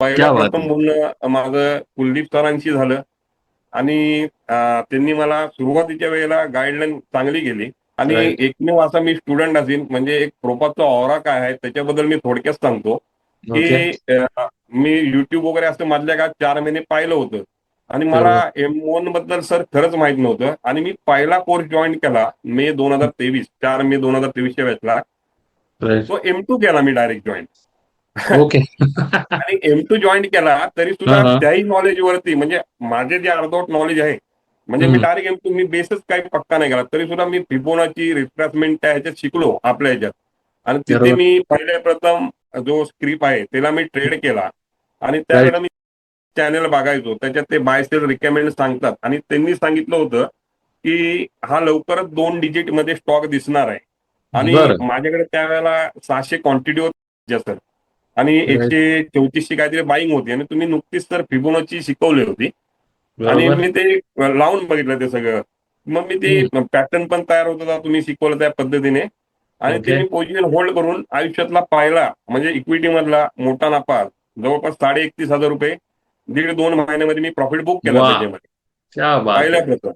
पहिल्या क्या बात प्रथम है. बोलणं माझं कुलदीप सरांशी झालं आणि त्यांनी मला सुरुवातीच्या वेळेला गाईडलाईन चांगली केली. आणि राइट. एकमेव असा मी स्टुडंट असेल म्हणजे एक प्रोपाचा ऑरा काय आहे त्याच्याबद्दल मी थोडक्यात सांगतो ओके. की मी युट्यूब वगैरे असं मधल्या काळात 4 महिने पाहिलं होतं आणि मला बरोबर. M1 बद्दल सर खरंच माहित नव्हतं आणि मी पहिला कोर्स जॉईन केला मे 2023, 4 मे 2023च्या वेळेला. राइट. तो M2 केला मी डायरेक्ट जॉईन. ओके. आणि M2 जॉईन केला तरी हां, सुद्धा हां. त्याही नॉलेजवरती म्हणजे माझे जे अर्धवट नॉलेज आहे म्हणजे मी हं. डायरेक्ट M2 मी बेसच काही पक्का नाही केला तरी सुद्धा मी फिबोनाची रिट्रेसमेंट त्या ह्याच्यात शिकलो आपल्या ह्याच्यात. आणि तिथे बरोबर. मी पहिले प्रथम जो स्क्रिप्ट आहे त्याला मी ट्रेड केला आणि त्यावेळेला राइट. मी चॅनल बघायचो त्याच्यात ते बाय सेल रिकमेंड सांगतात आणि त्यांनी सांगितलं होतं की हा लवकरच 2 डिजिट मध्ये स्टॉक दिसणार आहे. आणि बरं. माझ्याकडे त्यावेळेला 600 क्वांटिटी होती सर आणि राइट. 134ची काहीतरी बाईंग होती आणि तुम्ही नुकतीच तर फिबोनाची शिकवली होती. आणि बरोबर. मी ते लावून बघितलं ते सगळं. मग मी हं. ते पॅटर्न पण तयार होत होता तुम्ही शिकवलं त्या पद्धतीने. आणि ते ओके. मी पोझिशन होल्ड करून आयुष्यातला पहिला म्हणजे इक्विटी मधला मोठा नफा जवळपास ₹31,500 1.5-2 महिन्यामध्ये मी प्रॉफिट बुक केला वाह! त्याच्यामध्ये क्या बात पहिल्या है. प्रथम.